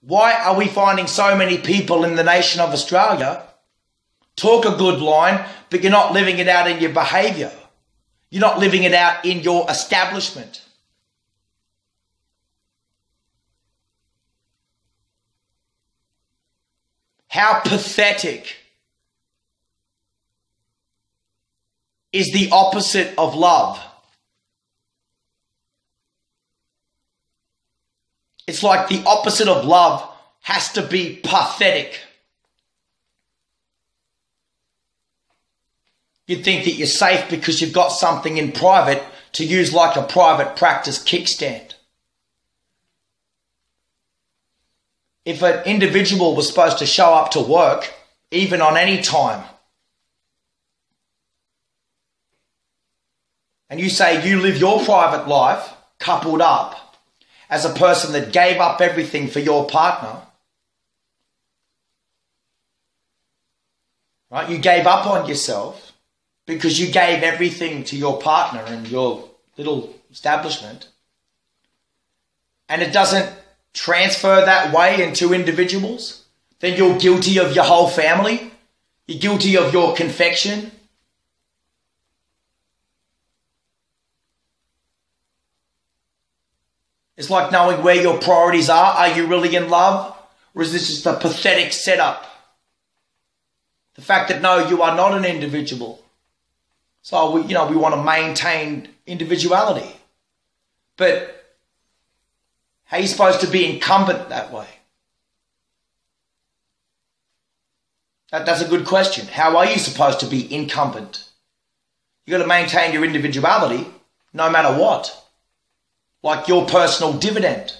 Why are we finding so many people in the nation of Australia talk a good line, but you're not living it out in your behaviour? You're not living it out in your establishment. How pathetic is the opposite of love? It's like the opposite of love has to be pathetic. You'd think that you're safe because you've got something in private to use like a private practice kickstand. If an individual was supposed to show up to work, even on any time, and you say you live your private life coupled up as a person that gave up everything for your partner, right? You gave up on yourself because you gave everything to your partner and your little establishment, and it doesn't transfer that way into individuals, then you're guilty of your whole family. You're guilty of your confection. It's like knowing where your priorities are. Are you really in love? Or is this just a pathetic setup? The fact that no, you are not an individual. So we want to maintain individuality. But how are you supposed to be incumbent that way? That's a good question. How are you supposed to be incumbent? You've got to maintain your individuality no matter what. Like your personal dividend.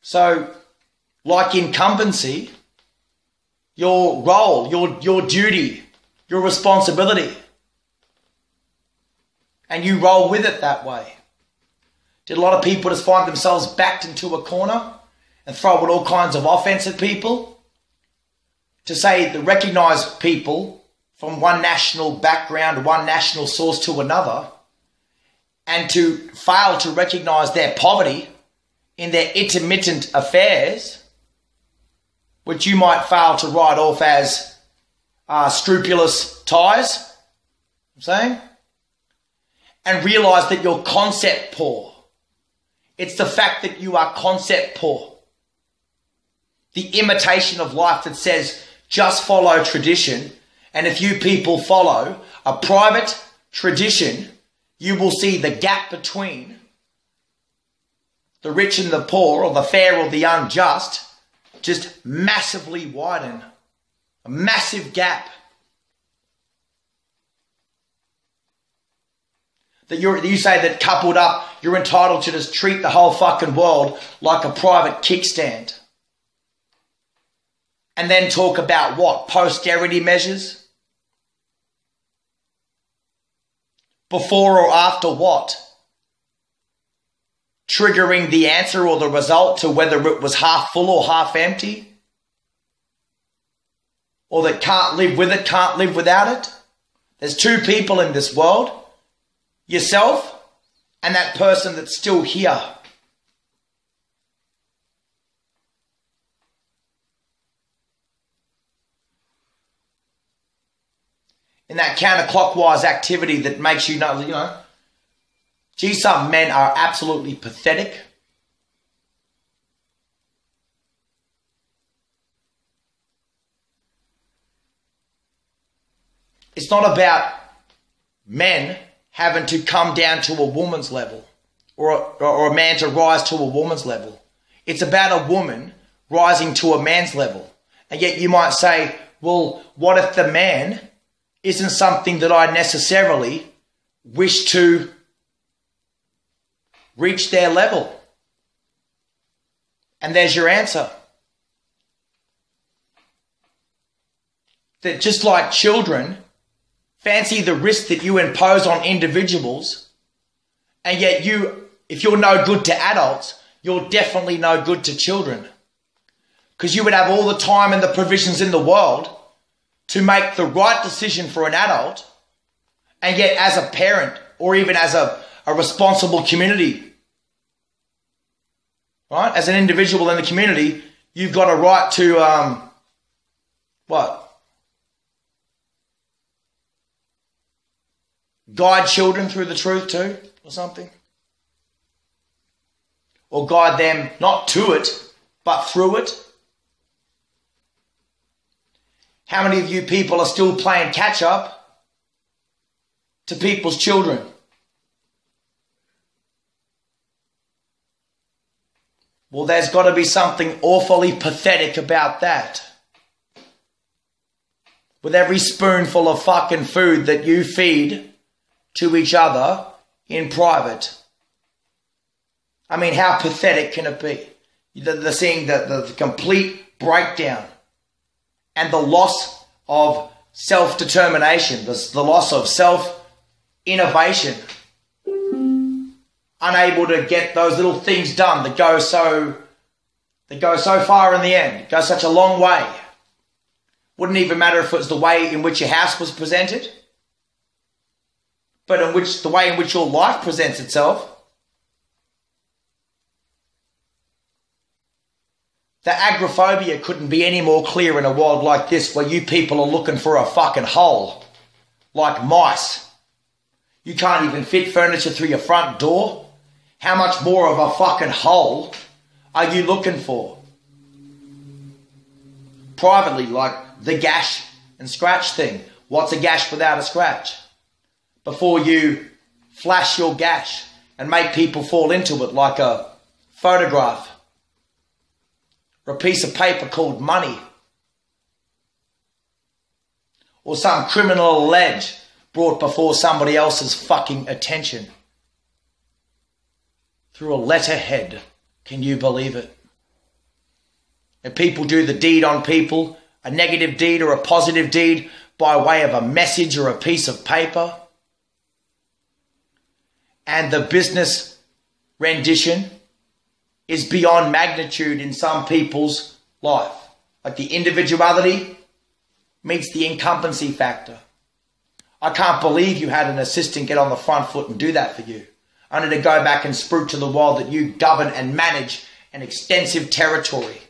So, like incumbency, your role, your duty, your responsibility. And you roll with it that way. Did a lot of people just find themselves backed into a corner and throw out all kinds of offense at people? To say to recognise people from one national background, one national source to another, and to fail to recognise their poverty in their intermittent affairs, which you might fail to write off as scrupulous ties, I'm saying, and realise that you're concept poor. It's the fact that you are concept poor. The imitation of life that says just follow tradition, and if you people follow a private tradition, you will see the gap between the rich and the poor, or the fair or the unjust, just massively widen. A massive gap. That you say that coupled up, you're entitled to just treat the whole fucking world like a private kickstand. And then talk about what? Posterity measures? Before or after what? Triggering the answer or the result to whether it was half full or half empty? Or that can't live with it, can't live without it? There's two people in this world. Yourself and that person that's still here. In that counterclockwise activity that makes you know, gee, some men are absolutely pathetic. It's not about men having to come down to a woman's level or a man to rise to a woman's level. It's about a woman rising to a man's level. And yet you might say, well, what if the man isn't something that I necessarily wish to reach their level? And there's your answer. That just like children, fancy the risk that you impose on individuals, and yet if you're no good to adults, you're definitely no good to children. Because you would have all the time and the provisions in the world to make the right decision for an adult, and yet as a parent or even as a responsible community, right? As an individual in the community, you've got a right to, what? Guide children through the truth too, or something. Or guide them not to it, but through it. How many of you people are still playing catch up to people's children? Well, there's got to be something awfully pathetic about that. With every spoonful of fucking food that you feed to each other in private. I mean, how pathetic can it be? They're seeing the complete breakdown and the loss of self-determination, the loss of self-innovation. Unable to get those little things done that go so far in the end, go such a long way. Wouldn't even matter if it was the way in which your house was presented, but the way in which your life presents itself. The agoraphobia couldn't be any more clear in a world like this, where you people are looking for a fucking hole like mice. You can't even fit furniture through your front door. How much more of a fucking hole are you looking for? Privately, like the gash and scratch thing. What's a gash without a scratch? Before you flash your gash and make people fall into it like a photograph or a piece of paper called money, or some criminal allege brought before somebody else's fucking attention through a letterhead. Can you believe it? And people do the deed on people, a negative deed or a positive deed, by way of a message or a piece of paper. And the business rendition is beyond magnitude in some people's life. Like the individuality meets the incumbency factor. I can't believe you had an assistant get on the front foot and do that for you, only to go back and spruik to the world that you govern and manage an extensive territory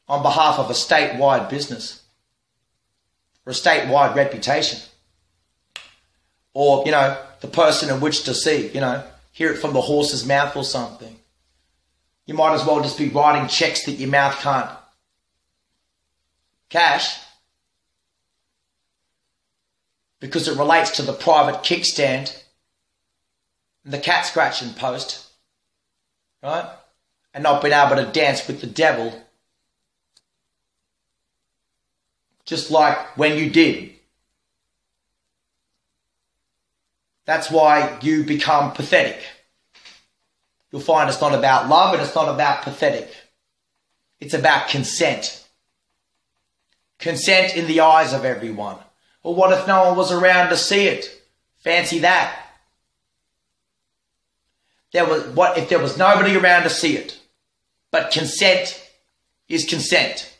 on behalf of a statewide business or a statewide reputation. Or, the person in which to see, hear it from the horse's mouth or something. You might as well just be writing checks that your mouth can't cash, because it relates to the private kickstand and the cat scratching post, right? And not being able to dance with the devil, just like when you did. That's why you become pathetic. You'll find it's not about love and it's not about pathetic. It's about consent. Consent in the eyes of everyone. Well, what if no one was around to see it? Fancy that. What if there was nobody around to see it? But consent is consent.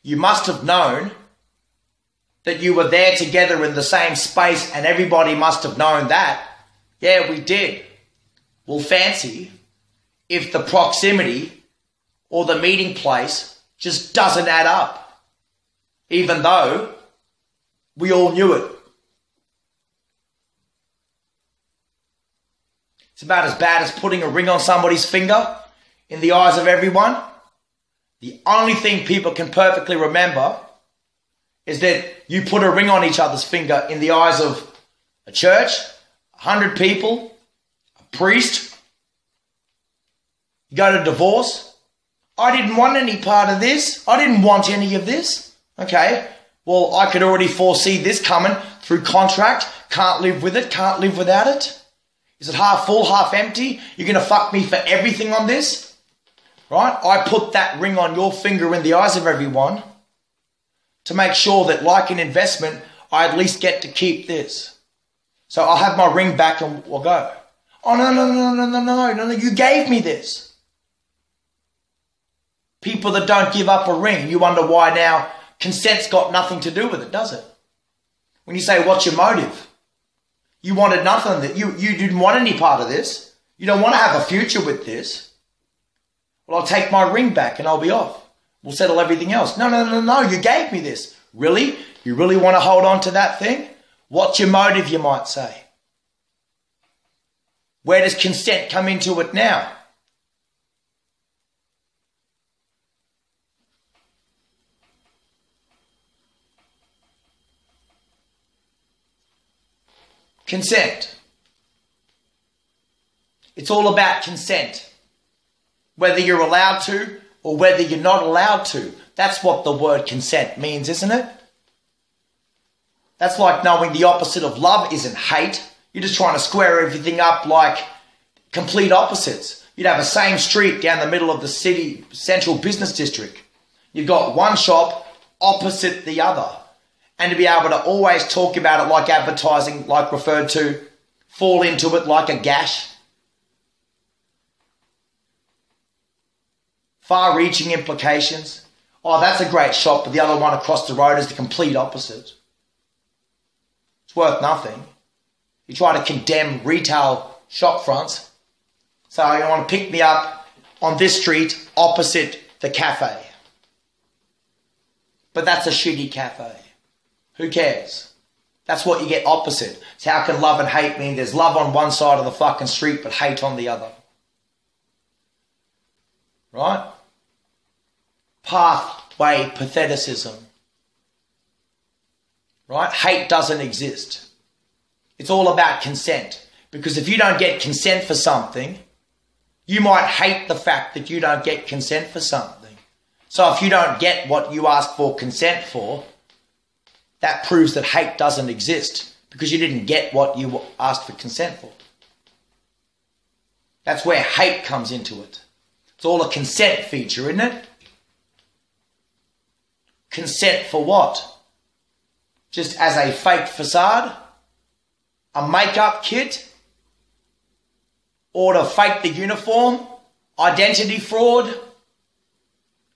You must have known that you were there together in the same space, and everybody must have known that. Yeah, we did. Well, fancy if the proximity or the meeting place just doesn't add up, even though we all knew it. It's about as bad as putting a ring on somebody's finger in the eyes of everyone. The only thing people can perfectly remember is that you put a ring on each other's finger in the eyes of a church, 100 people, a priest. You go to divorce. I didn't want any part of this. I didn't want any of this. Okay, well, I could already foresee this coming through contract. Can't live with it, can't live without it. Is it half full, half empty? You're going to fuck me for everything on this? Right? I put that ring on your finger in the eyes of everyone to make sure that, like an investment, I at least get to keep this. So I'll have my ring back and we'll go. Oh, no, you gave me this. People that don't give up a ring, you wonder why now consent's got nothing to do with it, does it? When you say, what's your motive? You wanted nothing, that you didn't want any part of this. You don't want to have a future with this. Well, I'll take my ring back and I'll be off. We'll settle everything else. No, you gave me this. Really? You really want to hold on to that thing? What's your motive, you might say? Where does consent come into it now? Consent. It's all about consent. Whether you're allowed to or whether you're not allowed to. That's what the word consent means, isn't it? That's like knowing the opposite of love isn't hate. You're just trying to square everything up like complete opposites. You'd have the same street down the middle of the city central business district. You've got one shop opposite the other. And to be able to always talk about it like advertising, like referred to, fall into it like a gash. Far-reaching implications. Oh, that's a great shop, but the other one across the road is the complete opposite. It's worth nothing. You try to condemn retail shop fronts. So you want to pick me up on this street opposite the cafe. But that's a shitty cafe. Who cares? That's what you get opposite. So how can love and hate mean there's love on one side of the fucking street but hate on the other? Right? Pathway patheticism. Right? Hate doesn't exist. It's all about consent. Because if you don't get consent for something, you might hate the fact that you don't get consent for something. So if you don't get what you ask for consent for, that proves that hate doesn't exist because you didn't get what you asked for consent for. That's where hate comes into it. It's all a consent feature, isn't it? Consent for what? Just as a fake facade? A makeup kit? Or to fake the uniform? Identity fraud?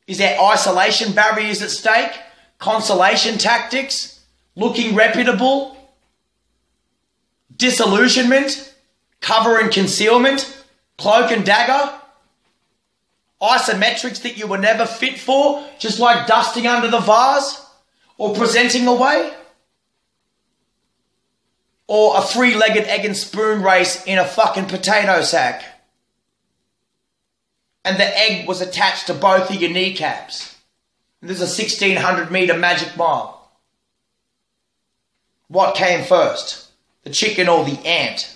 Is there isolation barriers at stake? Consolation tactics? Looking reputable? Disillusionment? Cover and concealment? Cloak and dagger? Isometrics that you were never fit for? Just like dusting under the vase? Or presenting away? Or a three-legged egg and spoon race in a fucking potato sack? And the egg was attached to both of your kneecaps. And there's a 1,600 metre magic mile. What came first? The chicken or the ant?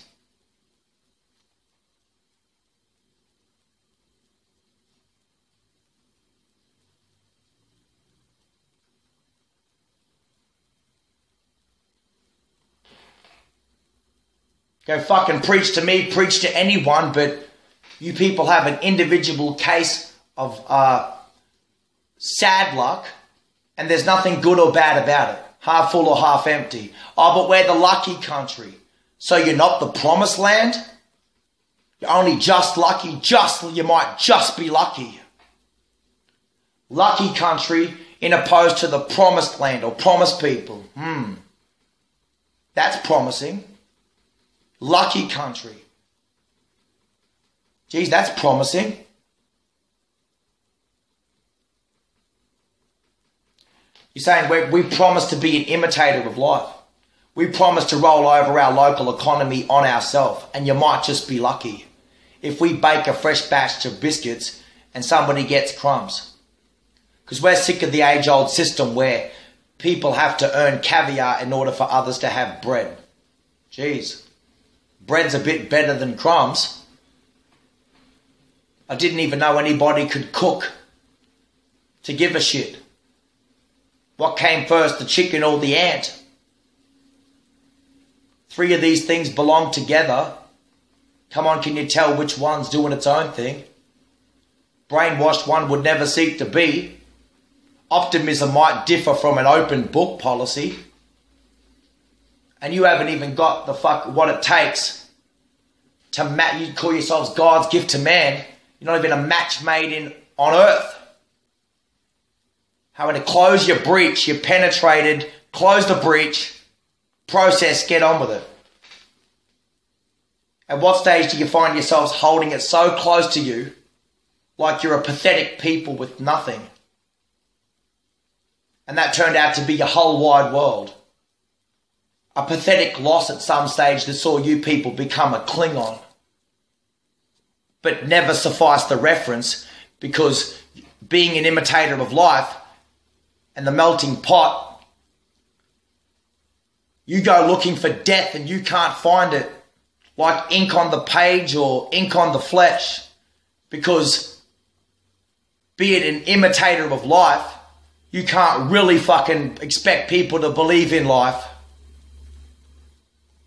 Go fucking preach to me, preach to anyone, but you people have an individual case of sad luck, and there's nothing good or bad about it. Half full or half empty. Oh, but we're the lucky country. So you're not the promised land? You're only just lucky. You might just be lucky. Lucky country in opposed to the promised land or promised people. That's promising. Lucky country. Geez, that's promising. You're saying we promise to be an imitator of life. We promise to roll over our local economy on ourselves, and you might just be lucky if we bake a fresh batch of biscuits and somebody gets crumbs. Because we're sick of the age-old system where people have to earn caviar in order for others to have bread. Jeez, bread's a bit better than crumbs. I didn't even know anybody could cook to give a shit. What came first, the chicken or the ant? Three of these things belong together. Come on, can you tell which one's doing its own thing? Brainwashed one would never seek to be. Optimism might differ from an open book policy. And you haven't even got the what it takes to you call yourselves God's gift to man. You're not even a match made on earth. Having to close your breach, you're penetrated, close the breach, process, get on with it. At what stage do you find yourselves holding it so close to you, like you're a pathetic people with nothing. And that turned out to be your whole wide world. A pathetic loss at some stage that saw you people become a Klingon. But never sufficed the reference, because being an imitator of life and the melting pot, you go looking for death and you can't find it, like ink on the page or ink on the flesh, because be it an imitator of life, you can't really fucking expect people to believe in life.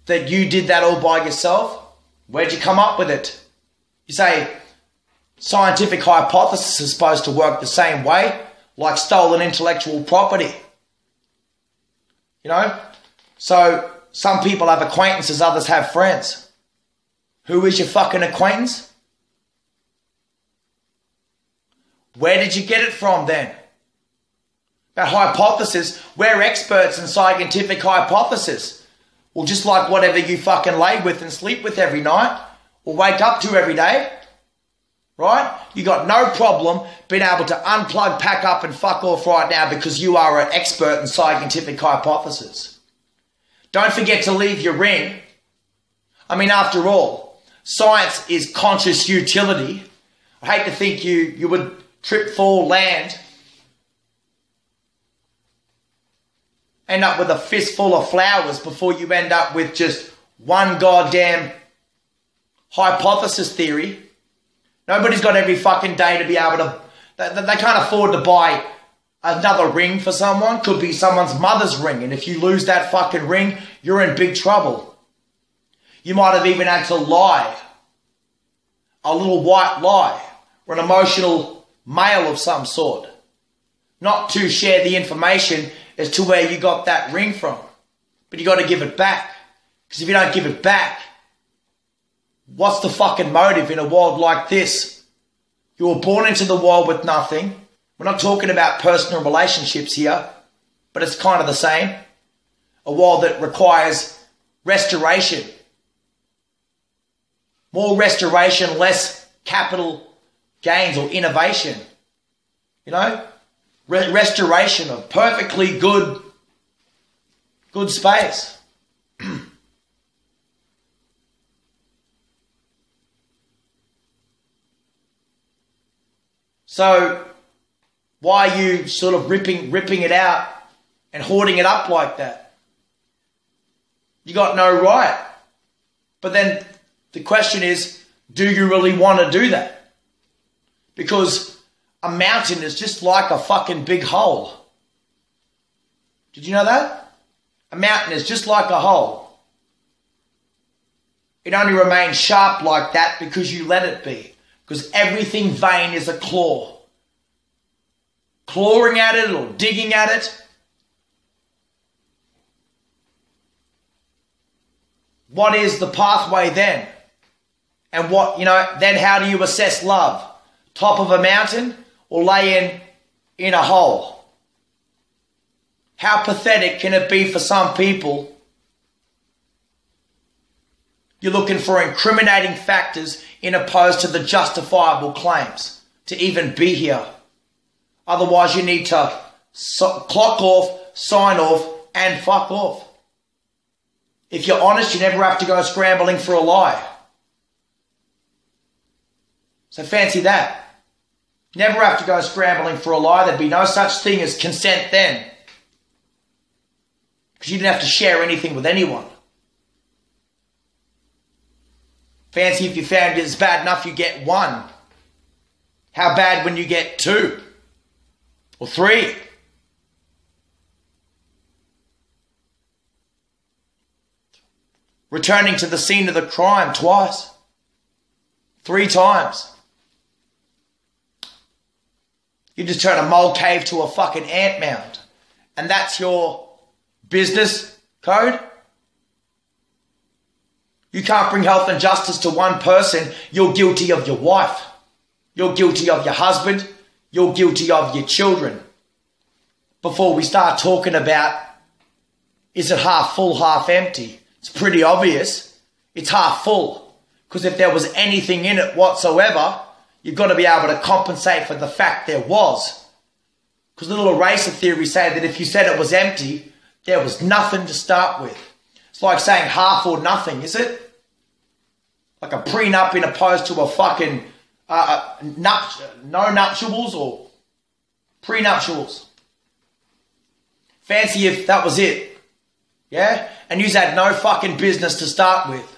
That you did that all by yourself? Where'd you come up with it? You say scientific hypothesis is supposed to work the same way, like stolen intellectual property. You know? So some people have acquaintances, others have friends. Who is your fucking acquaintance? Where did you get it from then? That hypothesis, we're experts in scientific hypothesis. Well, just like whatever you fucking lay with and sleep with every night, or wake up to every day, right? You got no problem being able to unplug, pack up and fuck off right now because you are an expert in scientific hypothesis. Don't forget to leave your ring. I mean, after all, science is conscious utility. I hate to think you would trip, fall, land, end up with a fistful of flowers before you end up with just one goddamn hypothesis theory. Nobody's got every fucking day to be able to... They can't afford to buy another ring for someone. Could be someone's mother's ring. And if you lose that fucking ring, you're in big trouble. You might have even had to lie. A little white lie. Or an emotional mail of some sort. Not to share the information as to where you got that ring from. But you got to give it back. Because if you don't give it back, what's the fucking motive in a world like this? You were born into the world with nothing. We're not talking about personal relationships here, but it's kind of the same. A world that requires restoration. More restoration, less capital gains or innovation. You know? Restoration of perfectly good space. So why are you sort of ripping it out and hoarding it up like that? You got no right. But then the question is, do you really want to do that? Because a mountain is just like a fucking big hole. Did you know that? A mountain is just like a hole. It only remains sharp like that because you let it be. Because everything vain is a claw. Clawing at it or digging at it. What is the pathway then? And what, then how do you assess love? Top of a mountain or lay in a hole? How pathetic can it be for some people? You're looking for incriminating factors in opposed to the justifiable claims to even be here. Otherwise, you need to clock off, sign off, and fuck off. If you're honest, you never have to go scrambling for a lie. So fancy that. Never have to go scrambling for a lie. There'd be no such thing as consent then. Because you didn't have to share anything with anyone. Fancy if you found it's bad enough you get one. How bad when you get two? Or three? Returning to the scene of the crime twice. 3 times. You just turn a mole cave to a fucking ant mound. And that's your business code? You can't bring health and justice to one person. You're guilty of your wife. You're guilty of your husband. You're guilty of your children. Before we start talking about, is it half full, half empty? It's pretty obvious. It's half full. Because if there was anything in it whatsoever, you've got to be able to compensate for the fact there was. Because little eraser theory say that if you said it was empty, there was nothing to start with. It's like saying half or nothing, is it? Like a prenup in opposed to a fucking no nuptials or prenuptials. Fancy if that was it. Yeah? And you had no fucking business to start with.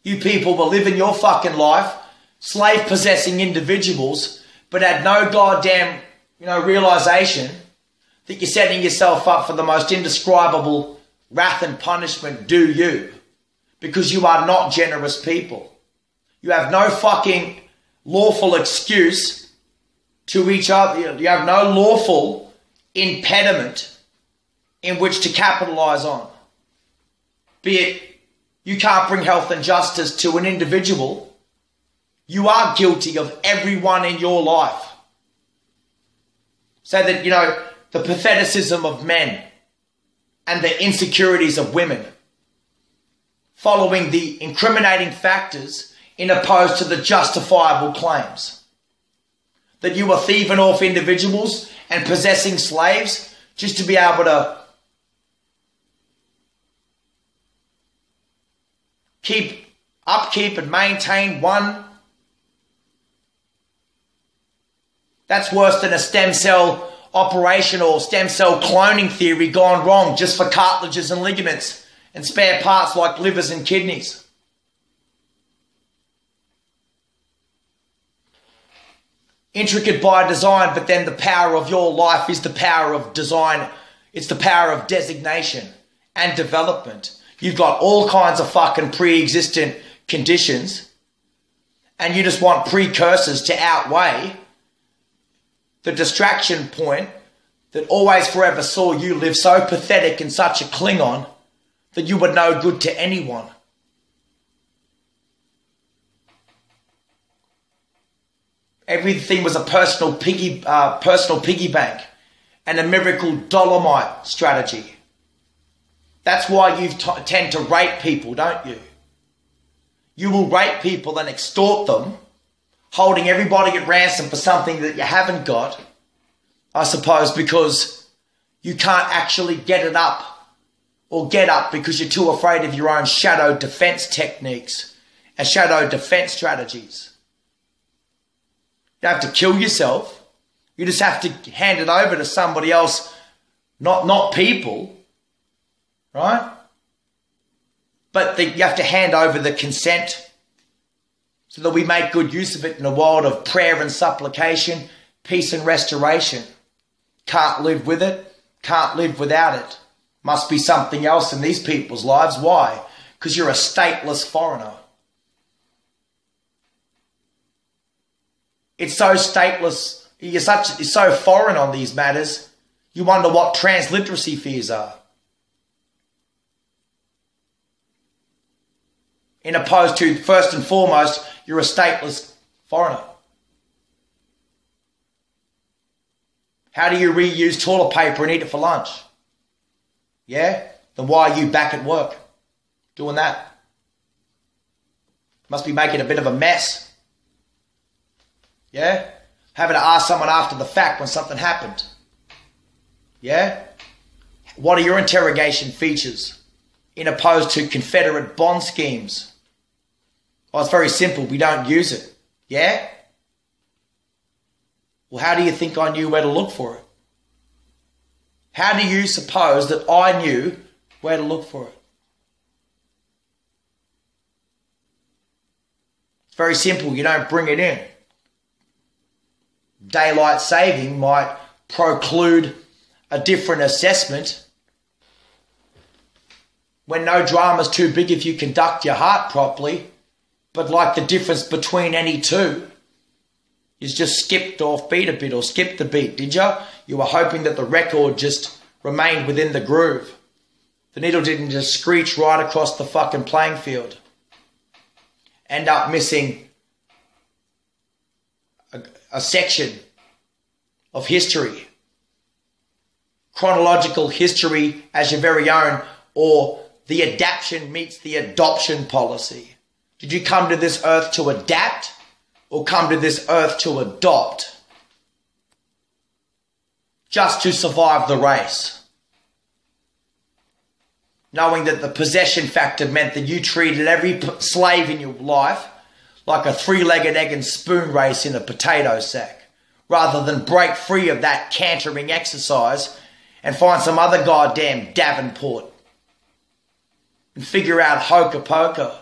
You people were living your fucking life, slave-possessing individuals, but had no goddamn, realization that you're setting yourself up for the most indescribable wrath and punishment due you. Because you are not generous people. You have no fucking lawful excuse to each other. You have no lawful impediment in which to capitalize on. Be it you can't bring health and justice to an individual. You are guilty of everyone in your life. So that, the patheticism of men and the insecurities of women, following the incriminating factors in opposed to the justifiable claims. That you were thieving off individuals and possessing slaves just to be able to upkeep and maintain one. That's worse than a stem cell operation or stem cell cloning theory gone wrong just for cartilages and ligaments and spare parts like livers and kidneys. Intricate by design, but then the power of your life is the power of design. It's the power of designation and development. You've got all kinds of fucking pre-existent conditions and you just want precursors to outweigh the distraction point that always forever saw you live so pathetic and such a Klingon that you were no good to anyone. Everything was a personal piggy bank and a miracle dolomite strategy. That's why you tend to rape people, don't you? You will rape people and extort them, holding everybody at ransom for something that you haven't got, I suppose, because you can't actually get it up or get up because you're too afraid of your own shadow defense techniques and shadow defense strategies. You don't have to kill yourself. You just have to hand it over to somebody else, not people, right? But you have to hand over the consent so that we make good use of it in a world of prayer and supplication, peace and restoration. Can't live with it, can't live without it. Must be something else in these people's lives. Why? Because you're a stateless foreigner. It's so stateless, you're so foreign on these matters, you wonder what transliteracy fears are. In opposed to, first and foremost, you're a stateless foreigner. How do you reuse toilet paper and eat it for lunch? Yeah? Then why are you back at work doing that? Must be making a bit of a mess. Yeah? Having to ask someone after the fact when something happened. Yeah? What are your interrogation features in opposed to Confederate bond schemes? Well, it's very simple. We don't use it. Yeah? Well, how do you think I knew where to look for it? How do you suppose that I knew where to look for it? It's very simple. You don't bring it in. Daylight saving might preclude a different assessment. When no drama's too big if you conduct your heart properly, but like the difference between any two is just skipped off beat a bit or skipped the beat, did you? You were hoping that the record just remained within the groove. The needle didn't just screech right across the fucking playing field. End up missing a section of history. Chronological history as your very own, or the adaptation meets the adoption policy. Did you come to this earth to adapt or come to this earth to adopt, just to survive the race. Knowing that the possession factor meant that you treated every slave in your life like a three-legged egg and spoon race in a potato sack, rather than break free of that cantering exercise and find some other goddamn Davenport and figure out hocus pocus